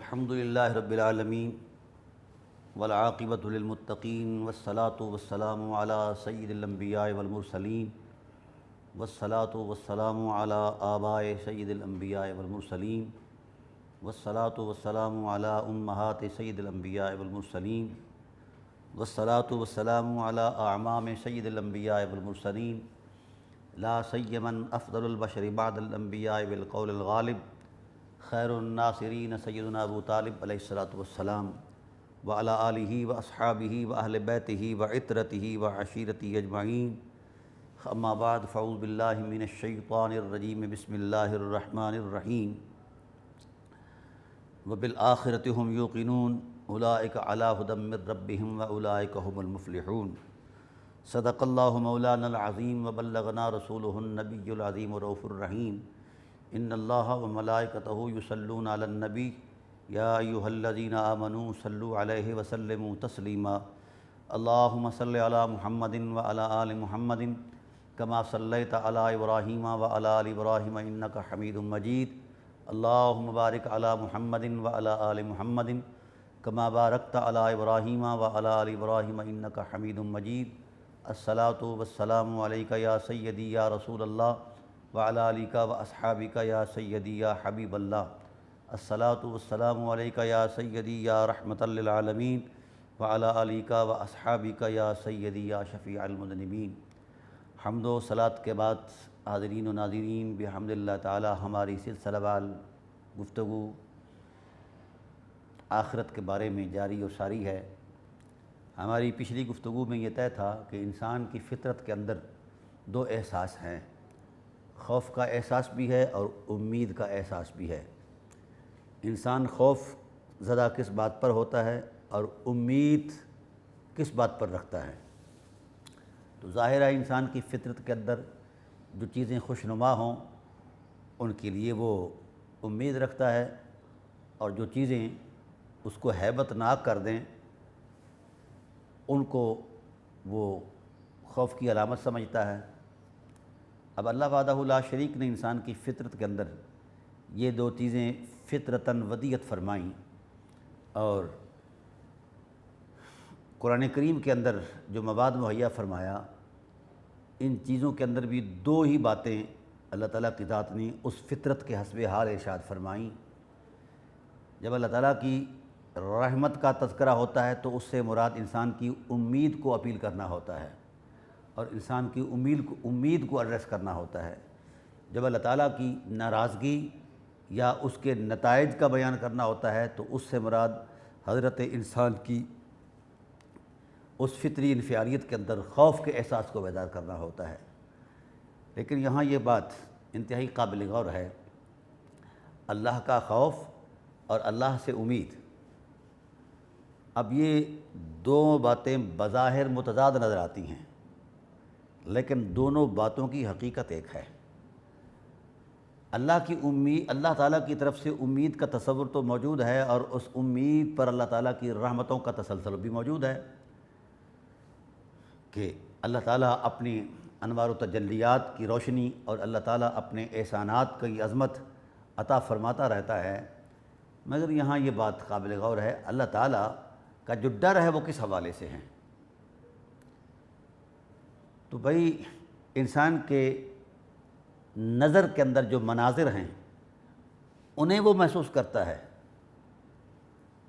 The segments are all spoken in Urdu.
الحمد للہ رب العالمین والعاقبۃ للمتقین والصلاۃ والسلام علی سید الانبیاء والمرسلین والصلاۃ والسلام علی آباء سید الانبیاء والمرسلین والصلاۃ والسلام علی امہات سید الانبیاء والمرسلین والصلاۃ والسلام علی اعمام سید الانبیاء والمرسلین لا سیما افضل البشر بعد الانبیاء بالقول الغالب خیر الناصرین سیدنا ابو طالب علیہ الصلاۃ والسلام وعلی آلہ واصحابہ واہل بیتہ وعطرتہ وعشیرتہ اجمعین، اما بعد فاعوذ باللہ من الشیطان الرجیم، بسم اللہ الرحمن الرحیم۔ وبالآخرۃ ھم یوقنون اولئک علی ھدی من ربہم واولئک ھم المفلحون۔ صدق اللہ مولانا العظیم وبلغنا رسولہ النبی العظیم الرؤوف الرحیم۔ ان اللہ وملائکتہ یصلون علی النبی یا ایھا الذین آمنوا صلوا علیہ وسلموا تسلیما۔ اللہم صل علی محمد وعلی آل محمد کما صلیت علی ابراہیم وعلی آل ابراہیم انک حمید مجید۔ اللہم بارک علی محمد وعلی آل محمد کما بارکت علی ابراہیم وعلی آل ابراہیم انک حمید مجید۔ الصلاۃ والسلام علیک یا سیدی یا رسول اللہ وعلی آلک واصحابک یا سیدی یا حبیب اللہ۔ الصلاۃ والسلام علیک یا سیدی یا رحمۃ للعالمین وعلی آلک واصحابک یا سیدی یا شفیع المذنبین۔ حمد و صلاۃ کے بعد حاضرین و ناظرین، بحمد اللہ تعالی ہماری سلسلہ وار گفتگو آخرت کے بارے میں جاری و ساری ہے۔ ہماری پچھلی گفتگو میں یہ طے تھا کہ انسان کی فطرت کے اندر دو احساس ہیں، خوف کا احساس بھی ہے اور امید کا احساس بھی ہے۔ انسان خوف زدہ کس بات پر ہوتا ہے اور امید کس بات پر رکھتا ہے؟ تو ظاہر ہے انسان کی فطرت کے اندر جو چیزیں خوشنما ہوں ان کے لیے وہ امید رکھتا ہے، اور جو چیزیں اس کو ہیبت ناک کر دیں ان کو وہ خوف کی علامت سمجھتا ہے۔ اب اللہ وحدہ لا شریک نے انسان کی فطرت کے اندر یہ دو چیزیں فطرتاً ودیت فرمائیں، اور قرآن کریم کے اندر جو مواد مہیا فرمایا ان چیزوں کے اندر بھی دو ہی باتیں اللہ تعالیٰ کی ذات نے اس فطرت کے حسب حال ارشاد فرمائیں۔ جب اللہ تعالیٰ کی رحمت کا تذکرہ ہوتا ہے تو اس سے مراد انسان کی امید کو اپیل کرنا ہوتا ہے، اور انسان کی امید کو ایڈریس کرنا ہوتا ہے۔ جب اللہ تعالیٰ کی ناراضگی یا اس کے نتائج کا بیان کرنا ہوتا ہے تو اس سے مراد حضرت انسان کی اس فطری انفعالیت کے اندر خوف کے احساس کو بیدار کرنا ہوتا ہے۔ لیکن یہاں یہ بات انتہائی قابل غور ہے، اللہ کا خوف اور اللہ سے امید، اب یہ دو باتیں بظاہر متضاد نظر آتی ہیں، لیکن دونوں باتوں کی حقیقت ایک ہے۔ اللہ تعالیٰ کی طرف سے امید کا تصور تو موجود ہے، اور اس امید پر اللہ تعالیٰ کی رحمتوں کا تسلسل بھی موجود ہے کہ اللہ تعالیٰ اپنی انوار و تجلیات کی روشنی اور اللہ تعالیٰ اپنے احسانات کی عظمت عطا فرماتا رہتا ہے۔ مگر یہاں یہ بات قابل غور ہے، اللہ تعالیٰ کا جو ڈر ہے وہ کس حوالے سے ہے؟ تو بھائی انسان کے نظر کے اندر جو مناظر ہیں انہیں وہ محسوس کرتا ہے۔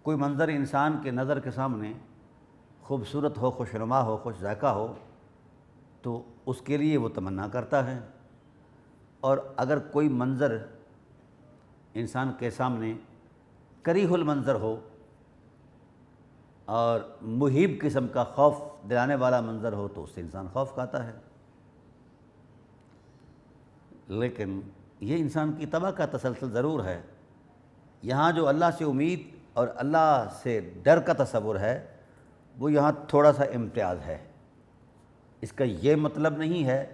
کوئی منظر انسان کے نظر کے سامنے خوبصورت ہو، خوشنما ہو، خوش ذائقہ ہو تو اس کے لیے وہ تمنا کرتا ہے، اور اگر کوئی منظر انسان کے سامنے کریہ المنظر ہو اور مہیب قسم کا خوف دلانے والا منظر ہو تو اس سے انسان خوف کھاتا ہے۔ لیکن یہ انسان کی طبع کا تسلسل ضرور ہے۔ یہاں جو اللہ سے امید اور اللہ سے ڈر کا تصور ہے وہ یہاں تھوڑا سا امتیاز ہے۔ اس کا یہ مطلب نہیں ہے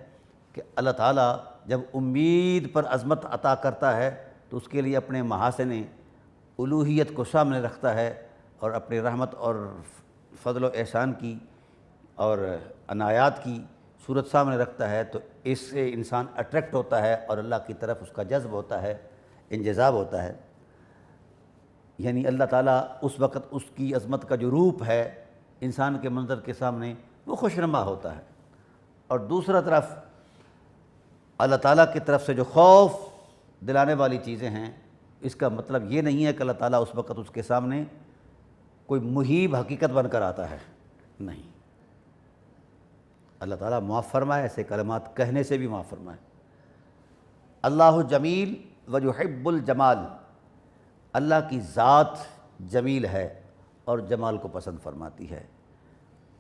کہ اللہ تعالیٰ جب امید پر عظمت عطا کرتا ہے تو اس کے لیے اپنے محاسن الوہیت کو سامنے رکھتا ہے اور اپنی رحمت اور فضل و احسان کی اور عنایات کی صورت سامنے رکھتا ہے تو اس سے انسان اٹریکٹ ہوتا ہے اور اللہ کی طرف اس کا جذب ہوتا ہے، انجذاب ہوتا ہے۔ یعنی اللہ تعالیٰ اس وقت اس کی عظمت کا جو روپ ہے انسان کے منظر کے سامنے وہ خوشنما ہوتا ہے، اور دوسرا طرف اللہ تعالیٰ کی طرف سے جو خوف دلانے والی چیزیں ہیں، اس کا مطلب یہ نہیں ہے کہ اللہ تعالیٰ اس وقت اس کے سامنے کوئی محیب حقیقت بن کر آتا ہے، نہیں، اللہ تعالیٰ معاف فرمائے، ایسے کلمات کہنے سے بھی معاف فرمائے۔ اللہ جمیل ویحب الجمال، اللہ کی ذات جمیل ہے اور جمال کو پسند فرماتی ہے۔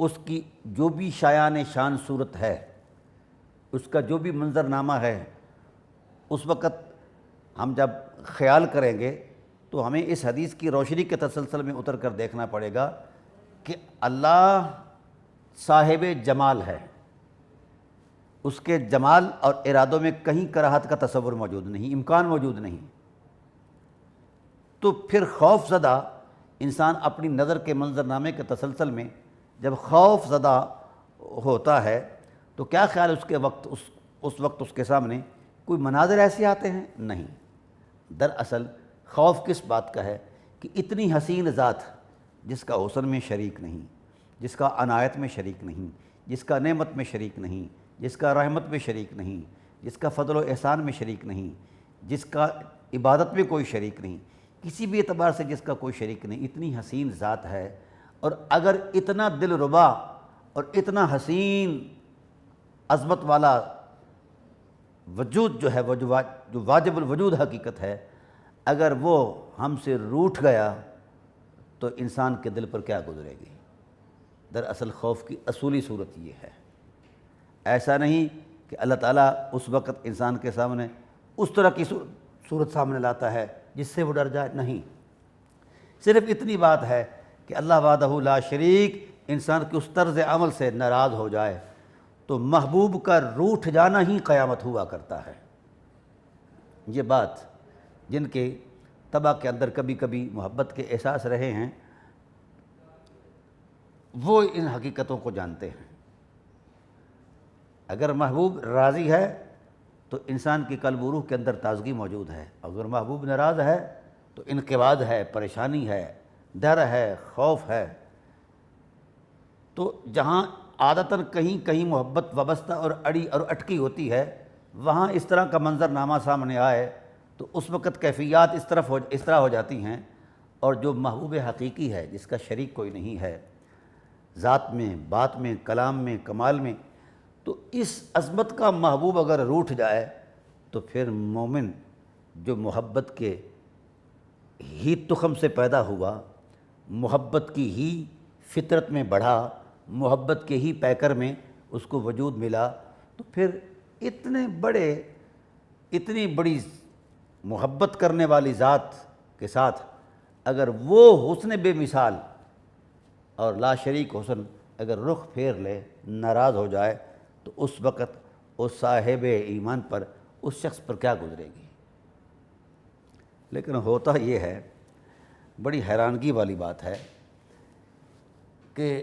اس کی جو بھی شایان شان صورت ہے، اس کا جو بھی منظرنامہ ہے، اس وقت ہم جب خیال کریں گے تو ہمیں اس حدیث کی روشنی کے تسلسل میں اتر کر دیکھنا پڑے گا کہ اللہ صاحب جمال ہے، اس کے جمال اور ارادوں میں کہیں کراہت کا تصور موجود نہیں، امکان موجود نہیں۔ تو پھر خوف زدہ انسان اپنی نظر کے منظرنامے کے تسلسل میں جب خوف زدہ ہوتا ہے تو کیا خیال اس وقت اس کے سامنے کوئی مناظر ایسے آتے ہیں؟ نہیں، دراصل خوف کس بات کا ہے کہ اتنی حسین ذات جس کا حسن میں شریک نہیں، جس کا عنایت میں شریک نہیں، جس کا نعمت میں شریک نہیں، جس کا رحمت میں شریک نہیں، جس کا فضل و احسان میں شریک نہیں، جس کا عبادت میں کوئی شریک نہیں، کسی بھی اعتبار سے جس کا کوئی شریک نہیں، اتنی حسین ذات ہے، اور اگر اتنا دل ربا اور اتنا حسین عظمت والا وجود جو ہے، وہ جو واجب الوجود حقیقت ہے، اگر وہ ہم سے روٹھ گیا تو انسان کے دل پر کیا گزرے گی؟ دراصل خوف کی اصولی صورت یہ ہے۔ ایسا نہیں کہ اللہ تعالیٰ اس وقت انسان کے سامنے اس طرح کی صورت سامنے لاتا ہے جس سے وہ ڈر جائے، نہیں، صرف اتنی بات ہے کہ اللہ وحدہ لا شریک انسان کے اس طرز عمل سے ناراض ہو جائے تو محبوب کا روٹھ جانا ہی قیامت ہوا کرتا ہے۔ یہ بات جن کے طبع کے اندر کبھی کبھی محبت کے احساس رہے ہیں وہ ان حقیقتوں کو جانتے ہیں۔ اگر محبوب راضی ہے تو انسان کی قلب و روح کے اندر تازگی موجود ہے، اگر محبوب ناراض ہے تو انقباض ہے، پریشانی ہے، ڈر ہے، خوف ہے۔ تو جہاں عادتاً کہیں کہیں محبت وابستہ اور اڑی اور اٹکی ہوتی ہے، وہاں اس طرح کا منظرنامہ سامنے آئے تو اس وقت کیفیات اس طرح ہو جاتی ہیں، اور جو محبوب حقیقی ہے جس کا شریک کوئی نہیں ہے، ذات میں، بات میں، کلام میں، کمال میں، تو اس عظمت کا محبوب اگر روٹھ جائے تو پھر مومن جو محبت کے ہی تخم سے پیدا ہوا، محبت کی ہی فطرت میں بڑھا، محبت کے ہی پیکر میں اس کو وجود ملا، تو پھر اتنی بڑی محبت کرنے والی ذات کے ساتھ اگر وہ حسن بے مثال اور لا شریک حسن اگر رخ پھیر لے، ناراض ہو جائے، تو اس وقت اس صاحب ایمان پر، اس شخص پر کیا گزرے گی؟ لیکن ہوتا یہ ہے، بڑی حیرانگی والی بات ہے کہ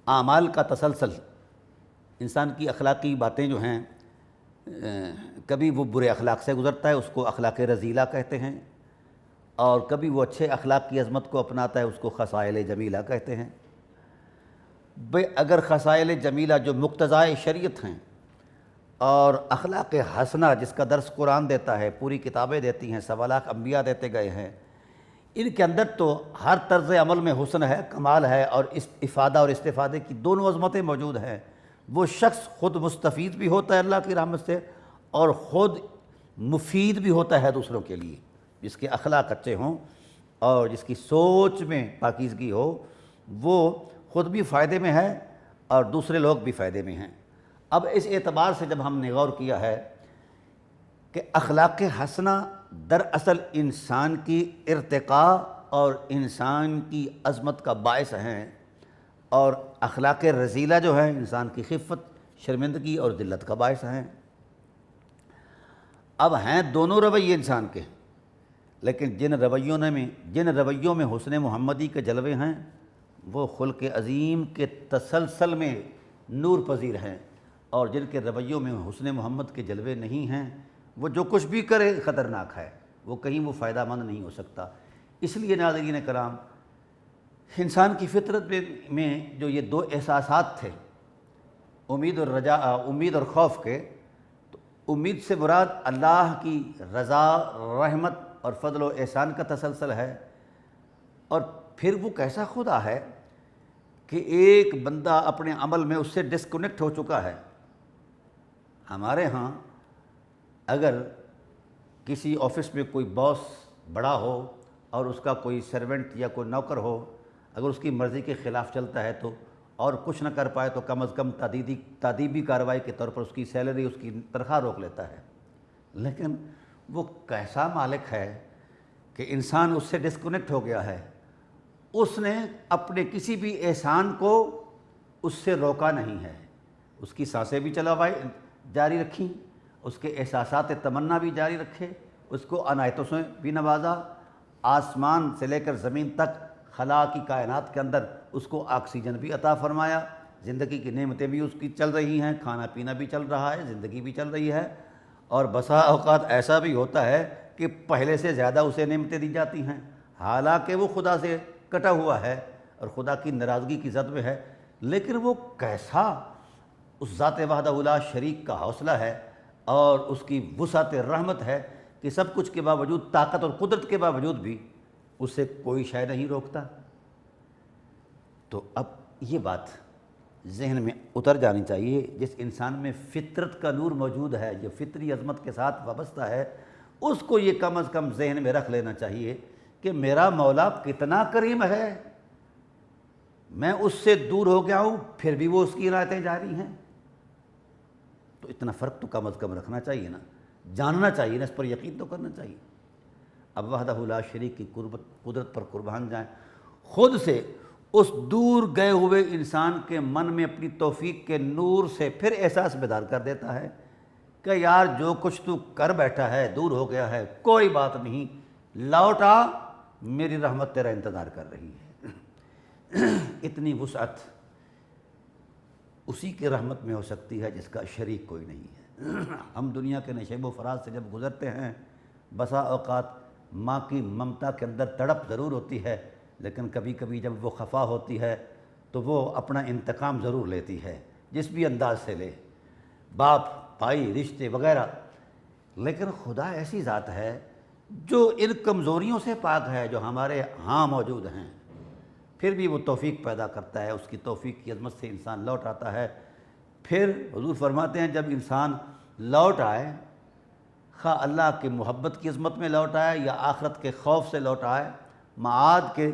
اعمال کا تسلسل، انسان کی اخلاقی باتیں جو ہیں، کبھی وہ برے اخلاق سے گزرتا ہے، اس کو اخلاق رذیلہ کہتے ہیں، اور کبھی وہ اچھے اخلاق کی عظمت کو اپناتا ہے، اس کو خصائل جمیلہ کہتے ہیں۔ اگر خصائل جمیلہ جو مقتضائے شریعت ہیں اور اخلاق حسنہ جس کا درس قرآن دیتا ہے، پوری کتابیں دیتی ہیں، 1.25 لاکھ انبیاء دیتے گئے ہیں، ان کے اندر تو ہر طرز عمل میں حسن ہے، کمال ہے، اور افادہ اور استفادے کی دونوں عظمتیں موجود ہیں۔ وہ شخص خود مستفید بھی ہوتا ہے اللہ کی رحمت سے، اور خود مفید بھی ہوتا ہے دوسروں کے لیے، جس کے اخلاق اچھے ہوں اور جس کی سوچ میں پاکیزگی ہو، وہ خود بھی فائدے میں ہے اور دوسرے لوگ بھی فائدے میں ہیں۔ اب اس اعتبار سے جب ہم نے غور کیا ہے کہ اخلاق حسنہ دراصل انسان کی ارتقاء اور انسان کی عظمت کا باعث ہیں، اور اخلاق رذیلہ جو ہے انسان کی خفت، شرمندگی اور ذلت کا باعث ہیں۔ اب ہیں دونوں رویے انسان کے، لیکن جن رویوں میں حسن محمدی کے جلوے ہیں وہ خلق عظیم کے تسلسل میں نور پذیر ہیں، اور جن کے رویوں میں حسن محمد کے جلوے نہیں ہیں وہ جو کچھ بھی کرے خطرناک ہے، وہ کہیں وہ فائدہ مند نہیں ہو سکتا۔ اس لیے ناظرین کرام، انسان کی فطرت میں جو یہ دو احساسات تھے، امید اور رجا، امید اور خوف کے، تو امید سے مراد اللہ کی رضا، رحمت اور فضل و احسان کا تسلسل ہے، اور پھر وہ کیسا خدا ہے کہ ایک بندہ اپنے عمل میں اس سے ڈسکنیکٹ ہو چکا ہے۔ ہمارے ہاں اگر کسی آفس میں کوئی باس بڑا ہو اور اس کا کوئی سرونٹ یا کوئی نوکر ہو، اگر اس کی مرضی کے خلاف چلتا ہے تو اور کچھ نہ کر پائے تو کم از کم تادیبی کارروائی کے طور پر اس کی سیلری، اس کی تنخواہ روک لیتا ہے۔ لیکن وہ کیسا مالک ہے کہ انسان اس سے ڈسکنیکٹ ہو گیا ہے، اس نے اپنے کسی بھی احسان کو اس سے روکا نہیں ہے، اس کی سانسیں بھی جاری رکھیں، اس کے احساسات تمنا بھی جاری رکھے، اس کو عنایتوں سے بھی نوازا، آسمان سے لے کر زمین تک خلا کی کائنات کے اندر اس کو آکسیجن بھی عطا فرمایا، زندگی کی نعمتیں بھی اس کی چل رہی ہیں، کھانا پینا بھی چل رہا ہے، زندگی بھی چل رہی ہے، اور بسا اوقات ایسا بھی ہوتا ہے کہ پہلے سے زیادہ اسے نعمتیں دی جاتی ہیں، حالانکہ وہ خدا سے کٹا ہوا ہے اور خدا کی ناراضگی کی زد میں ہے، لیکن وہ کیسا اس ذات وحدہ لا شریک کا حوصلہ ہے اور اس کی وسعت رحمت ہے کہ سب کچھ کے باوجود، طاقت اور قدرت کے باوجود بھی اسے کوئی شے نہیں روکتا۔ تو اب یہ بات ذہن میں اتر جانی چاہیے، جس انسان میں فطرت کا نور موجود ہے، جو فطری عظمت کے ساتھ وابستہ ہے، اس کو یہ کم از کم ذہن میں رکھ لینا چاہیے کہ میرا مولا کتنا کریم ہے، میں اس سے دور ہو گیا ہوں پھر بھی وہ اس کی عنایتیں جاری ہیں۔ تو اتنا فرق تو کم از کم رکھنا چاہیے نا، جاننا چاہیے نا، اس پر یقین تو کرنا چاہیے۔ اب وحدہ لا شریک کی قدرت پر قربان جائیں، خود سے اس دور گئے ہوئے انسان کے من میں اپنی توفیق کے نور سے پھر احساس بیدار کر دیتا ہے کہ یار جو کچھ تو کر بیٹھا ہے، دور ہو گیا ہے، کوئی بات نہیں، لوٹ آ، میری رحمت تیرا انتظار کر رہی ہے۔ اتنی وسعت اسی کی رحمت میں ہو سکتی ہے جس کا شریک کوئی نہیں ہے۔ ہم دنیا کے نشیب و فراز سے جب گزرتے ہیں، بسا اوقات ماں کی ممتا کے اندر تڑپ ضرور ہوتی ہے، لیکن کبھی کبھی جب وہ خفا ہوتی ہے تو وہ اپنا انتقام ضرور لیتی ہے، جس بھی انداز سے لے، باپ، بھائی، رشتے وغیرہ۔ لیکن خدا ایسی ذات ہے جو ان کمزوریوں سے پاک ہے جو ہمارے ہاں موجود ہیں، پھر بھی وہ توفیق پیدا کرتا ہے، اس کی توفیق کی عظمت سے انسان لوٹ آتا ہے۔ پھر حضور فرماتے ہیں جب انسان لوٹ آئے، خواہ اللہ کی محبت کی عظمت میں لوٹ آئے یا آخرت کے خوف سے لوٹ آئے، معاد کے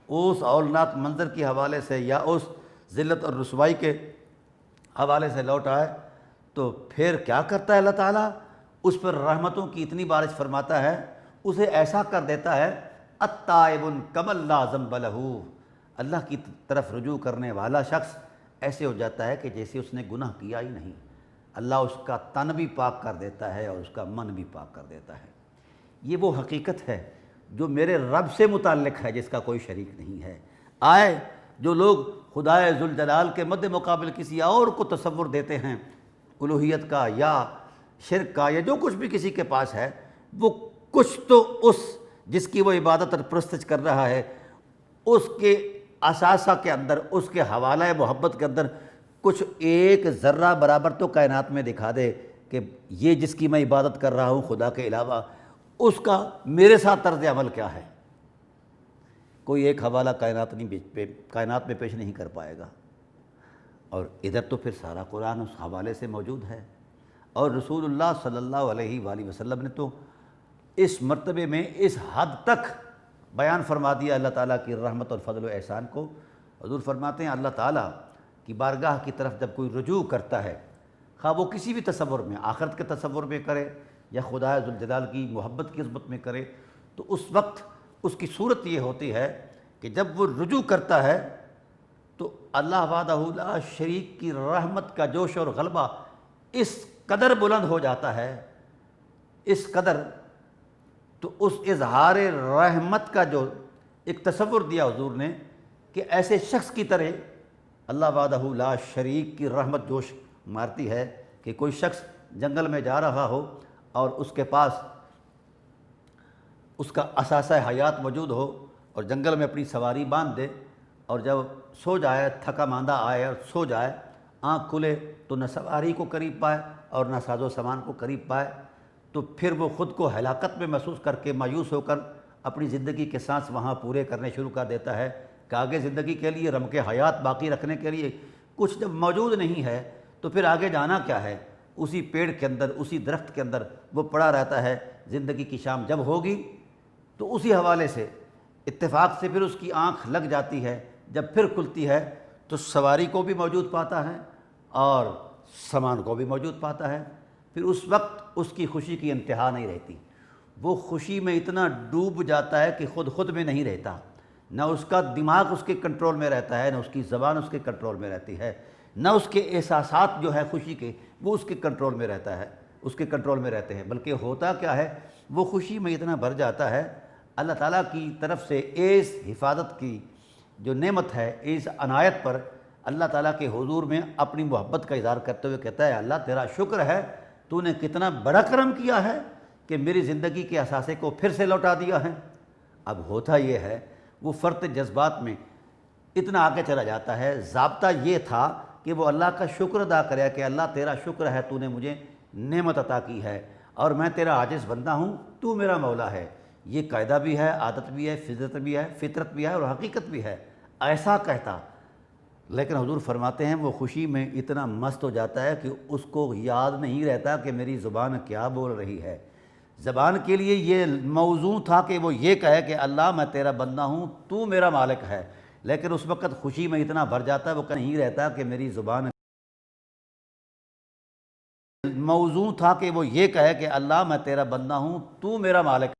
اس اولناک منظر کے حوالے سے یا اس ذلت اور رسوائی کے حوالے سے لوٹ آئے، تو پھر کیا کرتا ہے اللہ تعالیٰ؟ اس پر رحمتوں کی اتنی بارش فرماتا ہے، اسے ایسا کر دیتا ہے التائب کمن لا ذنب لہ، اللہ کی طرف رجوع کرنے والا شخص ایسے ہو جاتا ہے کہ جیسے اس نے گناہ کیا ہی نہیں۔ اللہ اس کا تن بھی پاک کر دیتا ہے اور اس کا من بھی پاک کر دیتا ہے۔ یہ وہ حقیقت ہے جو میرے رب سے متعلق ہے، جس کا کوئی شریک نہیں ہے۔ آئے جو لوگ خدائے ذوالجلال کے مد مقابل کسی اور کو تصور دیتے ہیں، الوہیت کا یا شرک کا یا جو کچھ بھی کسی کے پاس ہے، وہ کچھ تو اس جس کی وہ عبادت اور پرستش کر رہا ہے، اس کے اثاثہ کے اندر، اس کے حوالہ محبت کے اندر کچھ ایک ذرہ برابر تو کائنات میں دکھا دے کہ یہ جس کی میں عبادت کر رہا ہوں خدا کے علاوہ، اس کا میرے ساتھ طرز عمل کیا ہے۔ کوئی ایک حوالہ کائنات میں پیش نہیں کر پائے گا، اور ادھر تو پھر سارا قرآن اس حوالے سے موجود ہے، اور رسول اللہ صلی اللہ علیہ وآلہ وسلم نے تو اس مرتبے میں اس حد تک بیان فرما دیا اللہ تعالیٰ کی رحمت اور فضل و احسان کو۔ حضور فرماتے ہیں اللہ تعالیٰ کی بارگاہ کی طرف جب کوئی رجوع کرتا ہے، خواہ وہ کسی بھی تصور میں، آخرت کے تصور میں کرے یا خدا ذوالجلال کی محبت کی عظمت میں کرے، تو اس وقت اس کی صورت یہ ہوتی ہے کہ جب وہ رجوع کرتا ہے تو اللہ وحدہ لا شریک کی رحمت کا جوش اور غلبہ اس قدر بلند ہو جاتا ہے، اس قدر، تو اس اظہار رحمت کا جو ایک تصور دیا حضور نے کہ ایسے شخص کی طرح اللہ وحدہ لا شریک کی رحمت جوش مارتی ہے کہ کوئی شخص جنگل میں جا رہا ہو اور اس کے پاس اس کا اثاثہ حیات موجود ہو اور جنگل میں اپنی سواری باندھ دے، اور جب سو جائے، تھکا ماندہ آئے اور سو جائے، آنکھ کھلے تو نہ سواری کو قریب پائے اور نہ ساز و سامان کو قریب پائے، تو پھر وہ خود کو ہلاکت میں محسوس کر کے مایوس ہو کر اپنی زندگی کے سانس وہاں پورے کرنے شروع کر دیتا ہے کہ آگے زندگی کے لیے رمق حیات باقی رکھنے کے لیے کچھ جب موجود نہیں ہے تو پھر آگے جانا کیا ہے؟ اسی پیڑ کے اندر، اسی درخت کے اندر وہ پڑا رہتا ہے۔ زندگی کی شام جب ہوگی تو اسی حوالے سے اتفاق سے پھر اس کی آنکھ لگ جاتی ہے، جب پھر کھلتی ہے تو سواری کو بھی موجود پاتا ہے اور سامان کو بھی موجود پاتا ہے۔ پھر اس وقت اس کی خوشی کی انتہا نہیں رہتی، وہ خوشی میں اتنا ڈوب جاتا ہے کہ خود میں نہیں رہتا، نہ اس کا دماغ اس کے کنٹرول میں رہتا ہے، نہ اس کی زبان اس کے کنٹرول میں رہتی ہے، نہ اس کے احساسات جو ہے خوشی کے وہ اس کے کنٹرول میں رہتا ہے، اس کے کنٹرول میں رہتے ہیں، بلکہ ہوتا کیا ہے، وہ خوشی میں اتنا بھر جاتا ہے، اللہ تعالیٰ کی طرف سے اس حفاظت کی جو نعمت ہے، اس عنایت پر اللہ تعالیٰ کے حضور میں اپنی محبت کا اظہار کرتے ہوئے کہتا ہے، اللہ تیرا شکر ہے، تو نے کتنا بڑا کرم کیا ہے کہ میری زندگی کے اثاثے کو پھر سے لوٹا دیا ہے۔ اب ہوتا یہ ہے، وہ فرط جذبات میں اتنا آگے چلا جاتا ہے، ضابطہ یہ تھا کہ وہ اللہ کا شکر ادا کرے کہ اللہ تیرا شکر ہے، تو نے مجھے نعمت عطا کی ہے اور میں تیرا عاجز بندہ ہوں، تو میرا مولا ہے۔ یہ قاعدہ بھی ہے، عادت بھی ہے، فطرت بھی ہے اور حقیقت بھی ہے، ایسا کہتا۔ لیکن حضور فرماتے ہیں وہ خوشی میں اتنا مست ہو جاتا ہے کہ اس کو یاد نہیں رہتا کہ میری زبان کیا بول رہی ہے۔ زبان کے لیے یہ موضوع تھا کہ وہ یہ کہے کہ اللہ میں تیرا بندہ ہوں، تو میرا مالک ہے، لیکن اس وقت خوشی میں اتنا بھر جاتا ہے وہ نہیں رہتا کہ میری زبان موضوع تھا کہ وہ یہ کہے کہ اللہ میں تیرا بندہ ہوں، تو میرا مالک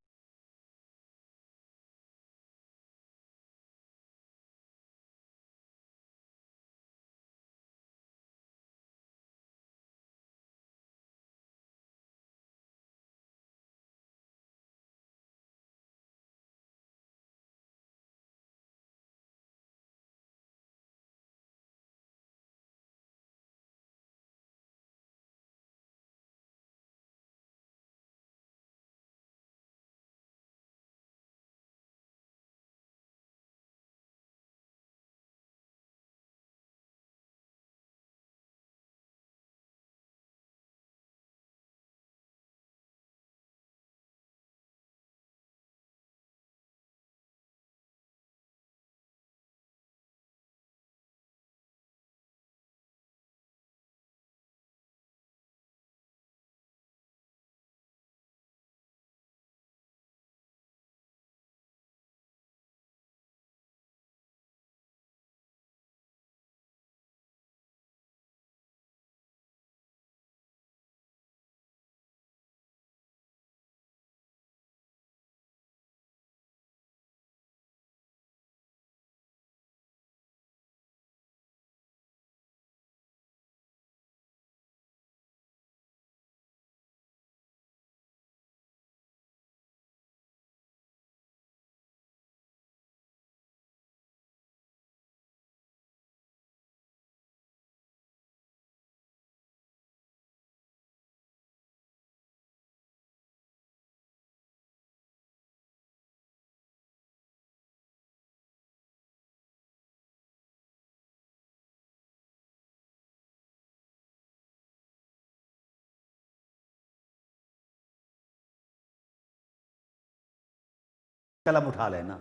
قلم اٹھا لینا،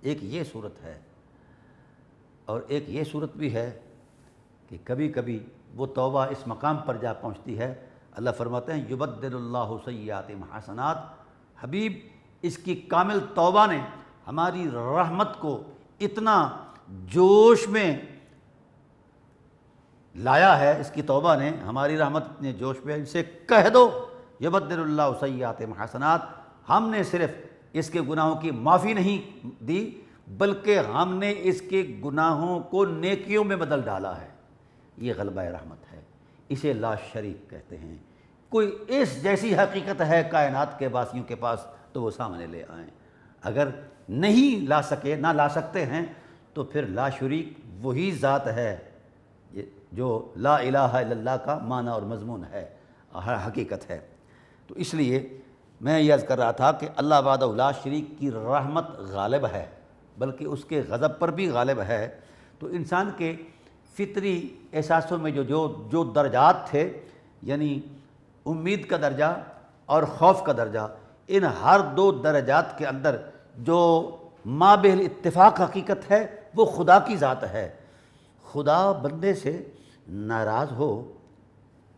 ایک یہ صورت ہے، اور ایک یہ صورت بھی ہے کہ کبھی کبھی وہ توبہ اس مقام پر جا پہنچتی ہے، اللہ فرماتے ہیں یبدل اللہ سیئاتہم حسنات، حبیب اس کی کامل توبہ نے ہماری رحمت کو اتنا جوش میں لایا ہے، اس کی توبہ نے ہماری رحمت نے جوش میں، ان سے کہہ دو یبدل اللہ سیئاتہم حسنات، ہم نے صرف اس کے گناہوں کی معافی نہیں دی بلکہ ہم نے اس کے گناہوں کو نیکیوں میں بدل ڈالا ہے۔ یہ غلبہ رحمت ہے، اسے لا شریک کہتے ہیں۔ کوئی اس جیسی حقیقت ہے کائنات کے واسیوں کے پاس تو وہ سامنے لے آئیں، اگر نہیں لا سکے، نہ لا سکتے ہیں تو پھر لا شریک وہی ذات ہے جو لا الہ الا اللہ کا معنی اور مضمون ہے، حقیقت ہے۔ تو اس لیے میں یہ عرض کر رہا تھا کہ اللہ وحدہ لا شریک کی رحمت غالب ہے، بلکہ اس کے غضب پر بھی غالب ہے۔ تو انسان کے فطری احساسوں میں جو درجات تھے، یعنی امید کا درجہ اور خوف کا درجہ، ان ہر دو درجات کے اندر جو مابہ اتفاق حقیقت ہے وہ خدا کی ذات ہے۔ خدا بندے سے ناراض ہو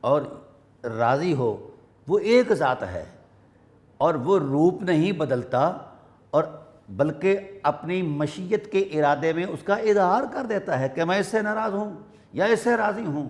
اور راضی ہو، وہ ایک ذات ہے، اور وہ روپ نہیں بدلتا، اور بلکہ اپنی مشیت کے ارادے میں اس کا اظہار کر دیتا ہے کہ میں اس سے ناراض ہوں یا اس سے راضی ہوں۔